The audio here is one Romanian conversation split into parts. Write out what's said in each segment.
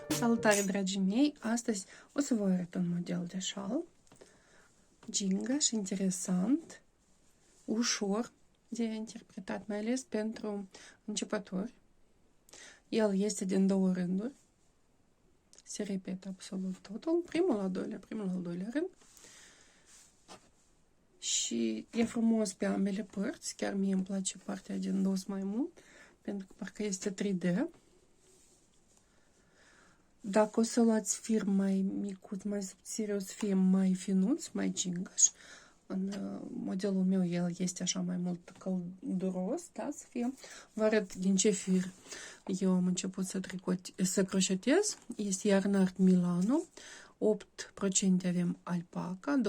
Salutare, dragii mei! Astăzi o să vă arăt un model de șal gingaș, interesant, ușor de interpretat, mai ales pentru începători. El este din două rânduri. Se repetă absolut totul. Primul, al doilea, primul, al doilea rând. Și e frumos pe ambele părți. Chiar mie îmi place partea din dos mai mult, pentru că parcă este 3D. Dacă o să luați fir mai micuț, mai subțire, o să fie mai finuț, mai gingaș. În modelul meu el este așa mai mult călduros, da, să fie. Vă arăt din ce fir eu am început să croșetez. Este Yarnart Milano. 8% avem alpaca, 20%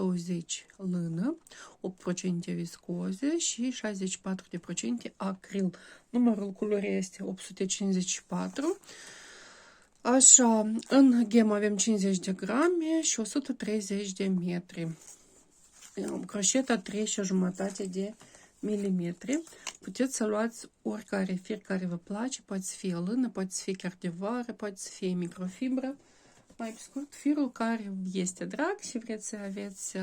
lână, 8% viscoze și 64% acril. Numărul culorii este 854. Așa, în ghem avem 50 de grame și 130 de metri. Croșeta 3,5 de milimetri. Puteți să luați oricare fir care vă place, poate să fie lână, poate să fie chiar de vară, poate să fie microfibră. Mai pe scurt, firul care este drag și vreți să aveți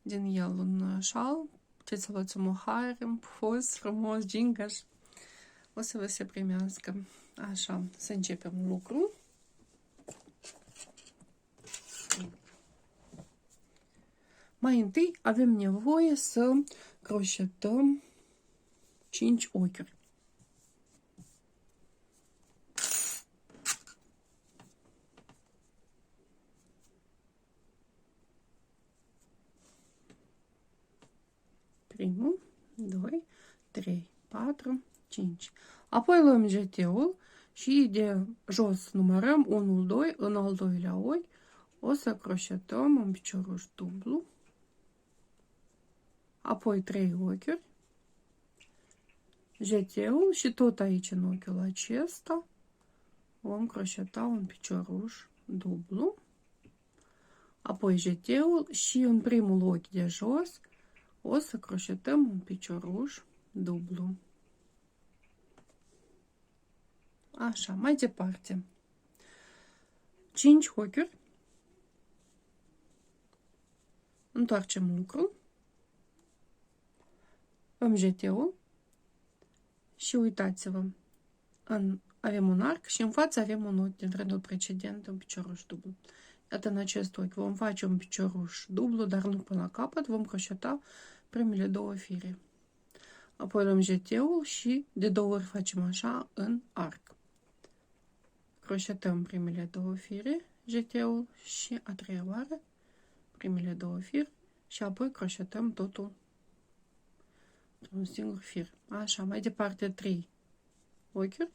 din el un șal, puteți să luați un mohair pufos, frumos, gingaș. O să vă se primească. Așa, să începem lucrul. Mai întâi avem nevoie să croșetăm 5 ochiuri. Primul, 2, 3, 4, 5. Apoi luăm jeteul și de jos numărăm 1, 2, în al doilea ochi o să croșetăm un picioruș dublu, apoi 3 ochiuri, jeteul și tot aici în ochiul acesta vom croșeta un picioruș dublu, apoi jeteul și în primul ochi de jos o să croșetăm un picioruș dublu. Așa, mai departe. 5 ochiuri. Întoarcem lucrul. Luăm jeteul. Și uitați-vă. Avem un arc și în față avem un ochi din rândul precedent, un picioruș dublu. Iată, în acest ochi vom face un picioruș dublu, dar nu până la capăt. Vom croșeta primele două fire. Apoi luăm jeteul și de 2 ori facem așa în arc. Croșetăm primele 2 fire, jeteul și a 3-a oară primele 2 fire și apoi croșetăm totul un singur fir. Așa, mai departe 3 ochiuri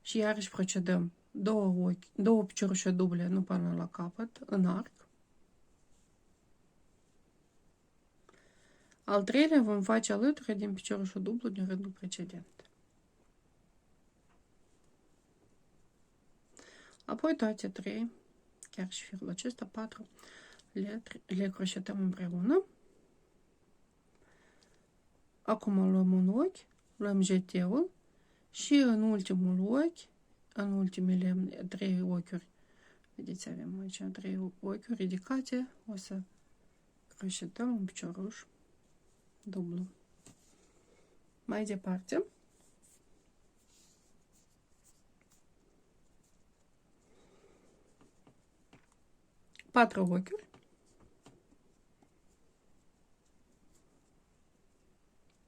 și iarăși procedăm 2 piciorușe duble, nu până la capăt, în arc. Al treilea vom face alături din piciorușul dublu din rândul precedent. Apoi toate 3, chiar și firul acesta, 4, le croșetăm împreună. Acum luăm un ochi, luăm jeteul și în ultimul ochi, în ultimele 3 ochiuri, vedeți, avem aici 3 ochiuri ridicate, o să croșetăm un picioruș dublu. Mai departe, patru ochiuri.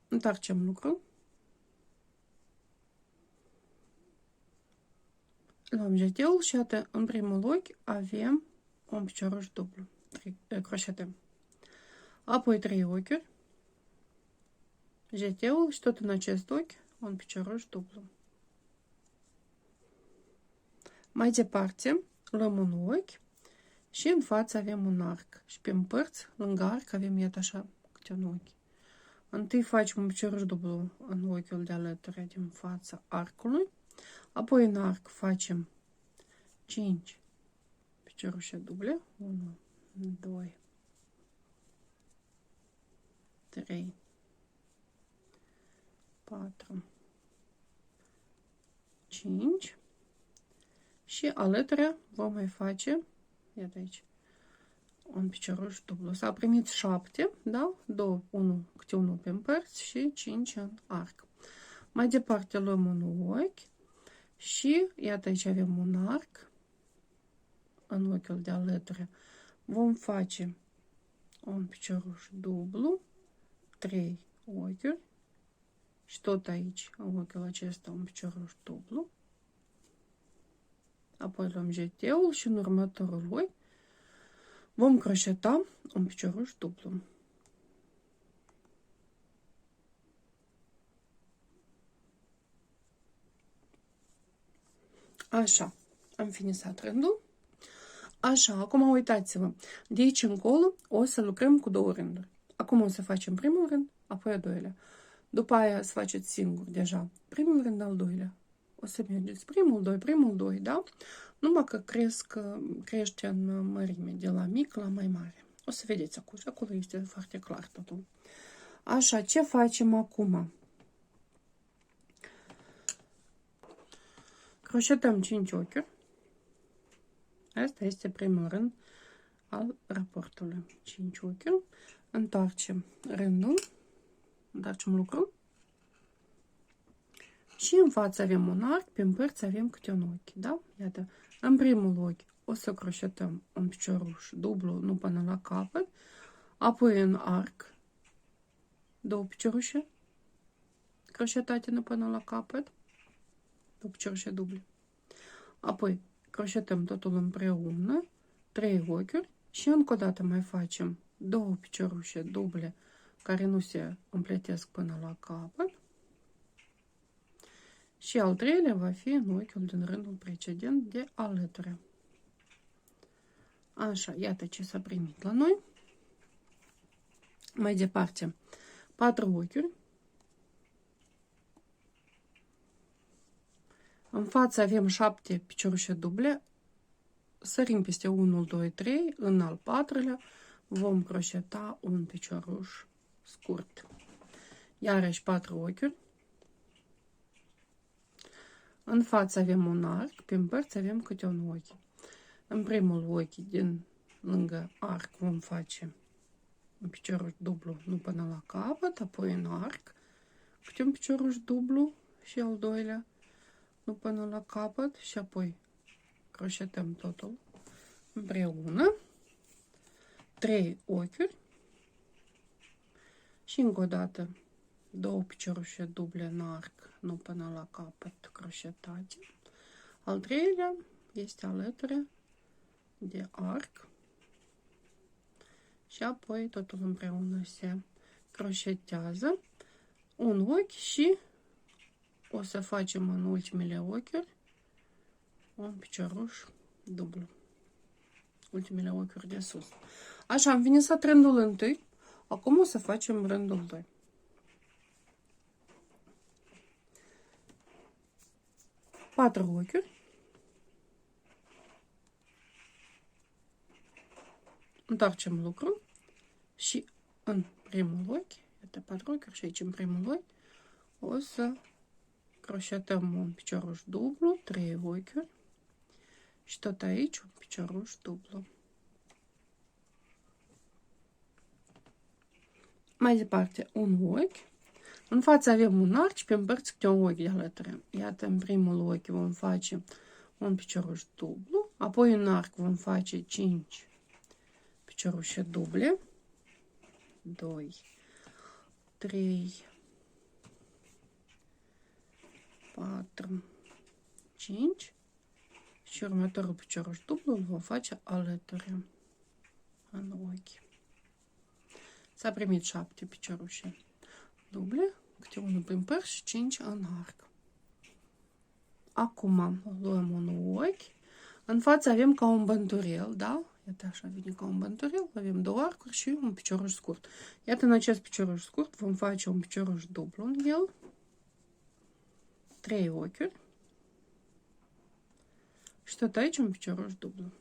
Întoarcem lucrul. Luăm jeteul și iată, în primul ochi avem un picioruș dublu. Croșetăm. Apoi 3 ochiuri. Jeteul și tot în acest ochi un picioruș dublu. Mai departe, luăm un ochi și în față avem un arc. Și pe părți, lângă arc, avem iată așa câte un ochi. Întâi facem un picioruș dublu în ochiul de alături din fața arcului. Apoi în arc facem 5 piciorușe duble. 1, 2, 3, 4, 5. Și alături vom mai face, iată aici, un picioruș dublu. S-a primit 7, da? 2, 1, câte 1 pe părți și 5 în arc. Mai departe luăm un ochi și iată aici avem un arc în ochiul de alături. Vom face un picioruș dublu, 3 ochiuri și tot aici, în ochiul acesta, un picioruș dublu. Apoi luăm jeteul și în următorul ochi vom croșeta un picioruș dublu. Așa, am finisat rândul. Așa, acum uitați-vă, de aici încolo o să lucrăm cu 2 rânduri. Acum o să facem primul rând, apoi al doilea. După aia să faceți singur deja primul rând, al doilea. O să mergeți primul, doi, da? Numai că crește în mărime, de la mic la mai mare. O să vedeți acolo, acolo este foarte clar totul. Așa, ce facem acum? Croșetăm 5 ochiuri. Asta este primul rând al raportului. 5 ochiuri. Întoarcem rândul. Întoarcem lucrul. Și în față avem un arc, pe părți avem câte un ochi, da? Iată, în primul ochi o să croșetăm un picioruș dublu, nu până la capăt, apoi în arc 2 piciorușe croșetate nu până la capăt, 2 piciorușe duble. Apoi croșetăm totul împreună, 3 ochiuri și încă o dată mai facem 2 piciorușe duble care nu se împletesc până la capăt. Și al treilea va fi în ochiul din rândul precedent de alături. Așa, iată ce s-a primit la noi. Mai departe, 4 ochiuri. În față avem 7 piciorușe duble. Sărim peste 1, 2, 3. În al 4-lea vom croșeta un picioruș scurt. Iarăși 4 ochiuri. În față avem un arc, pe părți avem câte un ochi. În primul ochi din lângă arc vom face un picioruș dublu, nu până la capăt, apoi în arc, câte un picioruș dublu și al doilea, nu până la capăt și apoi croșetăm totul împreună. 3 ochiuri și încă o dată 2 piciorușe duble în arc, nu până la capăt, croșetate. Al treilea este alături de arc și apoi totul împreună se croșetează. Un ochi și o să facem în ultimele ochiuri un picioruș dublu. Ultimele ochiuri de sus. Așa, am finisat rândul întâi. Acum o să facem rândul 2. Patru ochiuri. Întoarcem lucrul și în primul ochi, iată 4 ochiuri și aici în primul ochi, o să croșetăm un picioruș dublu, 3 ochiuri și tot aici un picioruș dublu. Mai departe un ochi. În față avem un arc și pe părți câte un ochi de alături. Iată, în primul ochi vom face un picioruș dublu, apoi în arc vom face 5 piciorușe duble. 2, 3, 4, 5 și următorul picioruș dublu îl vom face alături în ochi. S-a primit 7 piciorușe duble, câte unul prin părți și 5 în arc. Acum luăm un ochi. În față avem ca un bănturel, da? Iată așa vine ca un bănturel, avem două arcuri și un picioruș scurt. Iată în acest picioruș scurt vom face un picioruș dublu în el, 3 ochiuri și tot aici un picioruș dublu.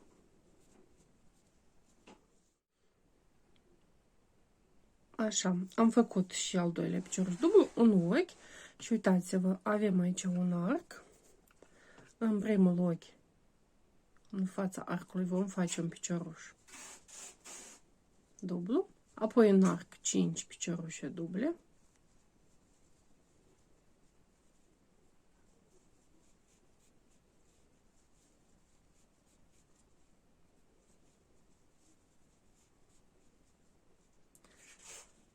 Așa, am făcut și al doilea picioruș dublu, un ochi și uitați-vă, avem aici un arc. În primul ochi, în fața arcului, vom face un picioruș dublu, apoi în arc 5 piciorușe duble.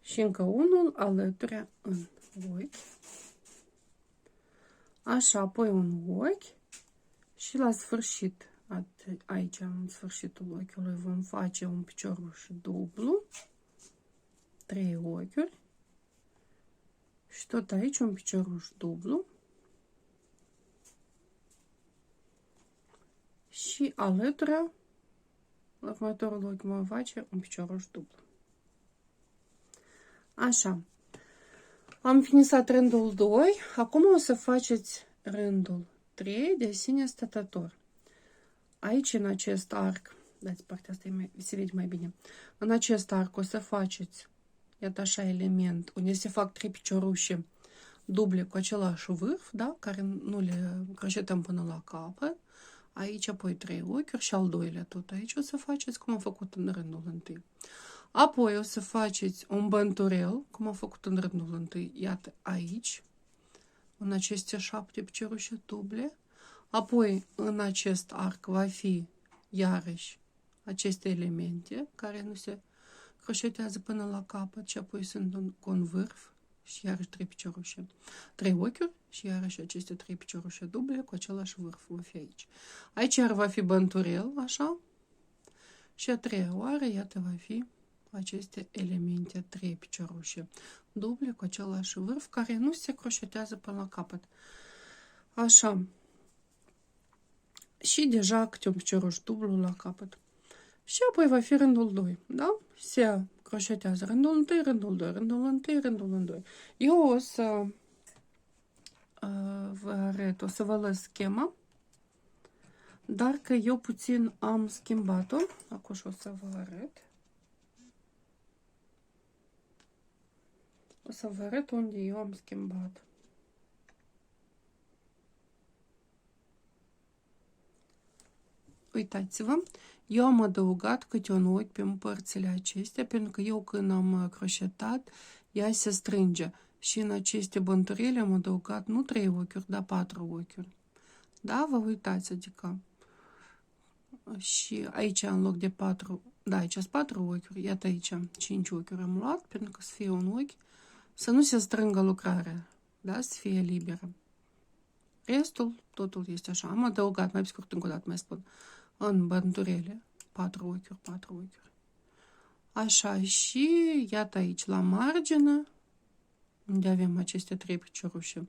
Și încă unul alături în ochi. Așa, apoi un ochi și la sfârșit, aici în sfârșitul ochiului vom face un picioruș dublu, 3 ochiuri și tot aici un picioruș dublu și alături la următorul ochi vom face un picioruș dublu. Așa, am finisat rândul 2, acum o să faceți rândul 3 de sine stătător. Aici, în acest arc, dați partea asta, se vede mai bine, în acest arc o să faceți, iată așa, element, unde se fac 3 piciorușe duble cu același vârf, da, care nu le crochetăm până la capăt. Aici apoi 3 ochiuri și al doilea tot aici o să faceți cum am făcut în rândul 1. Apoi o să faceți un bănturel, cum am făcut în rândul 1, iată aici, în aceste 7 piciorușe duble. Apoi în acest arc va fi iarăși aceste elemente care nu se croșetează până la capăt și apoi sunt cu un vârf și iarăși 3 piciorușe, 3 ochiuri și iarăși aceste 3 piciorușe duble cu același vârf va fi aici. Aici iar va fi bănturel, așa, și a treia oară, iată, va fi aceste elemente, 3 piciorușe duble cu același vârf care nu se croșetează până la capăt. Așa. Și deja câte un picioruș dublu la capăt. Și apoi va fi rândul 2, da? Se croșetează rândul 1, rândul 2, rândul 1, rândul 2. Eu o să vă arăt, o să vă las schema, dar că eu puțin am schimbat-o. Acum și o să vă arăt. O să vă arăt unde eu am schimbat. Uitați-vă, eu am adăugat câte un ochi pe părțile acestea, pentru că eu când am croșetat, ea se strânge. Și în aceste bănturele am adăugat nu 3 ochiuri, dar 4 ochiuri. Da, vă uitați, adică. Și aici în loc de 4, da, aici sunt 4 ochiuri, iată aici 5 ochiuri am luat, pentru că să fie un ochi, să nu se strângă lucrarea, da, să fie liberă. Restul, totul este așa. Am adăugat, mai scurt încă o dată mai spun, în bănturele 4 ochiuri, 4 ochiuri. Așa, și iată aici la margine, unde avem aceste 3 piciorușe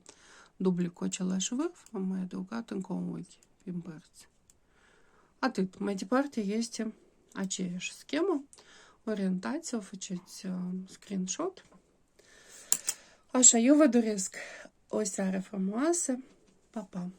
duble cu același vârf, am mai adăugat încă un ochi prin părți. Atât. Mai departe este aceeași schemă. Orientați-o, faceți screenshot. Așa, eu vă doresc o seară frumoasă. Pa, pa!